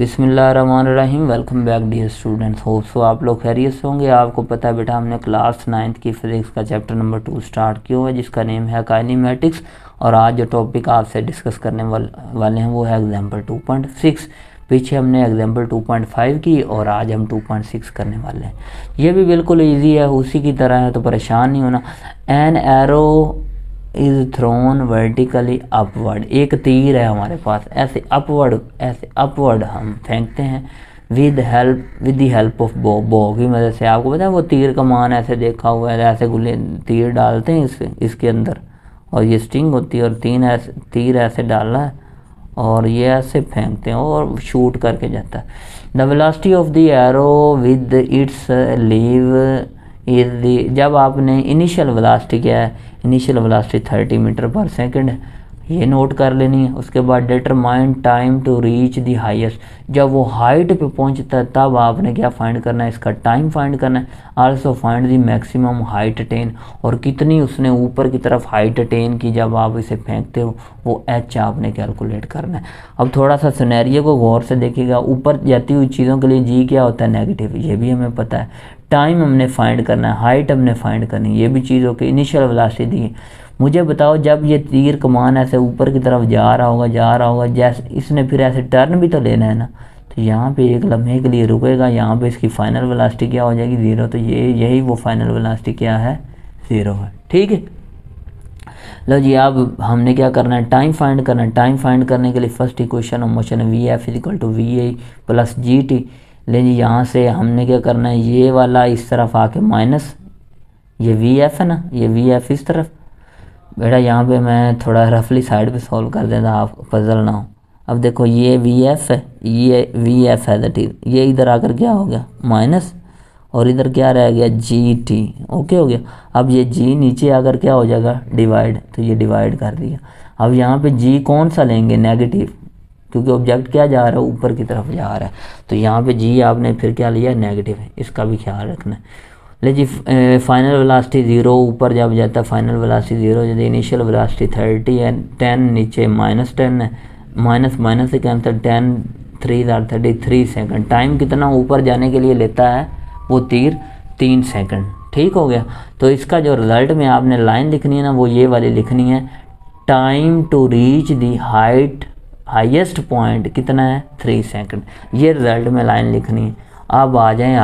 बिस्मिल्लाहिर्रहमानिर्रहीम। Welcome back dear students. Hope so आप लोग खैरियत से होंगे। आपको पता है बेटा, हमने क्लास 9th की फिज़िक्स का चैप्टर नंबर 2 स्टार्ट किया हुआ है, जिसका नेम है काइनेमेटिक्स। और आज जो टॉपिक आपसे डिस्कस करने वाले हैं वो है एग्जाम्पल 2.6। पीछे हमने एग्जाम्पल 2.5 की और आज हम 2.6 करने वाले हैं। ये भी बिल्कुल ईजी है, उसी की तरह है, तो परेशान नहीं होना। An arrow is thrown vertically upward. एक तीर है हमारे पास, ऐसे अपवर्ड हम फेंकते हैं विद द हेल्प ऑफ बो की मदद से। आपको पता है वो तीर का मान ऐसे देखा हुआ है, ऐसे गुल्ले तीर डालते हैं इसके अंदर, और ये स्टिंग होती है, और तीर ऐसे डालना है और ये ऐसे फेंकते हैं और शूट करके जाता है। The velocity of the arrow with its leave is the. जब आपने इनिशियल वेलोसिटी क्या है, initial velocity 30 metre per second, ये नोट कर लेनी है। उसके बाद determine time to reach the highest. जब वो हाइट पे पहुंचता है तब आपने क्या फाइंड करना है, इसका टाइम फाइंड करना है। Also find the maximum height attain, और कितनी उसने ऊपर की तरफ हाइट अटेन की जब आप इसे फेंकते हो, वो एच आपने कैलकुलेट करना है। अब थोड़ा सा सिनेरियो को गौर से देखिएगा। ऊपर जाती हुई चीज़ों के लिए जी क्या होता है, नेगेटिव, ये भी हमें पता है। टाइम हमने फाइंड करना है, हाइट हमने फाइंड करनी है, ये भी चीज़ों की इनिशियल वेलोसिटी दी है। मुझे बताओ, जब ये तीर कमान ऐसे ऊपर की तरफ जा रहा होगा, जैसे इसने फिर ऐसे टर्न भी तो लेना है ना, तो यहाँ पे एक लम्हे के लिए रुकेगा, यहाँ पे इसकी फाइनल वेलोसिटी क्या हो जाएगी, 0। तो यही वो फाइनल वेलोसिटी क्या है, 0 है। ठीक है, लो जी, अब हमने क्या करना है, टाइम फाइंड करना है। टाइम फाइंड करने के लिए first equation of motion V F equal to V A plus G T. ले जी, यहाँ से हमने क्या करना है, ये वाला इस तरफ आके माइनस, ये वी एफ है ना, ये वी एफ इस तरफ। बेटा यहाँ पे मैं थोड़ा रफली साइड पे सॉल्व कर देता, आप पजल ना हो। अब देखो, ये वी एफ है, ये वी एफ है दैट इज, ये इधर आकर क्या हो गया माइनस, और इधर क्या रह गया जी टी। ओके हो गया। अब ये जी नीचे आकर क्या हो जाएगा, डिवाइड, तो ये डिवाइड कर दिया। अब यहाँ पे जी कौन सा लेंगे, नेगेटिव, क्योंकि ऑब्जेक्ट क्या जा रहा है, ऊपर की तरफ जा रहा है, तो यहाँ पे जी आपने फिर क्या लिया, नेगेटिव है। इसका भी ख्याल रखना है। ले जी, फाइनल वेलोसिटी 0, ऊपर जब जाता है फाइनल वेलोसिटी 0, यदि इनिशियल वेलोसिटी 30 है, 10 नीचे -10 है, माइनस से कैंसिल, 10 3 33 सेकंड। टाइम कितना ऊपर जाने के लिए लेता है वो तीर, 3 सेकंड। ठीक हो गया। तो इसका जो रिजल्ट में आपने लाइन लिखनी है ना, वो ये वाली लिखनी है, time to reach the highest point कितना है, 3 सेकंड। ये रिजल्ट में लाइन लिखनी है। अब आ जाएं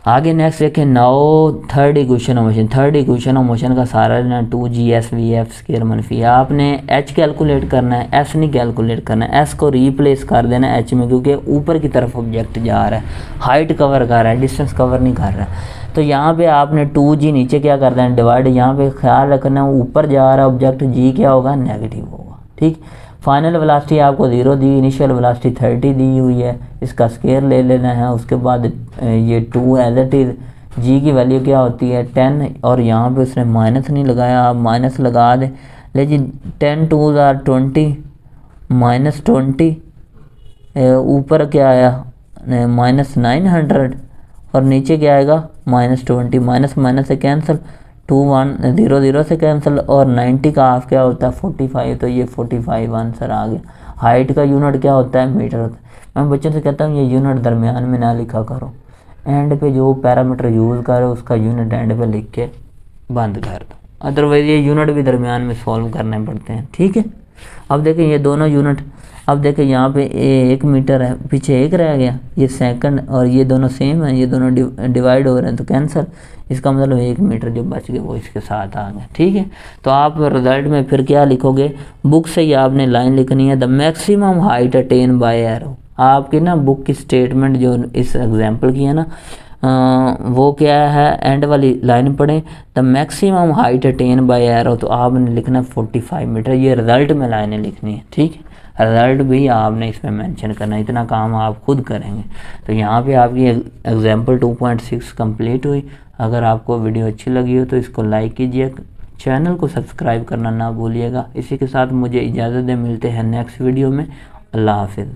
आगे नेक्स्ट देखें। Now third equation of motion. Third equation of motion का सारा ना 2GS/V/F स्क्वायर मनफी है। आपने एच कैलकुलेट करना है, एस नहीं कैलकुलेट करना है। एस को रिप्लेस कर देना एच में, क्योंकि ऊपर की तरफ ऑब्जेक्ट जा रहा है, हाइट कवर कर रहा है, डिस्टेंस कवर नहीं कर रहा है। तो यहाँ पे आपने 2G नीचे क्या कर देना, डिवाइड। यहाँ पे ख्याल रखना है ऊपर जा रहा है ऑब्जेक्ट, जी क्या होगा, नेगेटिव होगा। ठीक। फाइनल वेलोसिटी आपको 0 दी, इनिशियल वेलोसिटी 30 दी हुई है, इसका स्केयर ले लेना है। उसके बाद ये 2 एज इट इज, जी की वैल्यू क्या होती है, 10, और यहाँ पे उसने माइनस नहीं लगाया, आप माइनस लगा दें। लेकिन 10 2 आर 20, -20, ऊपर क्या आया, -900, और नीचे क्या आएगा, -20, माइनस से कैंसिल, 2 1 0 0 से कैंसिल, और 90 का हाफ क्या होता है, 45, तो ये 45 आंसर आ गया। हाइट का यूनिट क्या होता है, मीटर होता है। मैं बच्चों से कहता हूँ ये यूनिट दरमियान में ना लिखा करो, एंड पे जो पैरामीटर यूज़ करो उसका यूनिट एंड पे लिख के बंद कर दो, अदरवाइज ये यूनिट भी दरमियान में सॉल्व करने पड़ते हैं। ठीक है। अब देखें ये दोनों यूनिट, अब देखें यहाँ पे 1 मीटर है, पीछे 1 रह गया, ये सेकंड, और ये दोनों सेम है, ये दोनों डिवाइड हो रहे हैं, तो कैंसिल। इसका मतलब 1 मीटर जो बच गए वो इसके साथ आ गए। ठीक है। तो आप रिजल्ट में फिर क्या लिखोगे, बुक से ही आपने लाइन लिखनी है, the maximum height attain bye arrow. आपकी ना बुक की स्टेटमेंट जो इस एग्जाम्पल की है ना, वो क्या है, एंड वाली लाइन पढ़ें, the maximum height attain bye arrow, तो आपने लिखना 45 मीटर। ये रिजल्ट में लाइनें लिखनी है। ठीक है। रिजल्ट भी आपने इसमें मेंशन करना है, इतना काम आप खुद करेंगे। तो यहाँ पे आपकी एग्जाम्पल 2.6 कंप्लीट हुई। अगर आपको वीडियो अच्छी लगी हो तो इसको लाइक कीजिए, चैनल को सब्सक्राइब करना ना भूलिएगा। इसी के साथ मुझे इजाज़त दें, मिलते हैं नेक्स्ट वीडियो में। अल्लाह हाफिज़।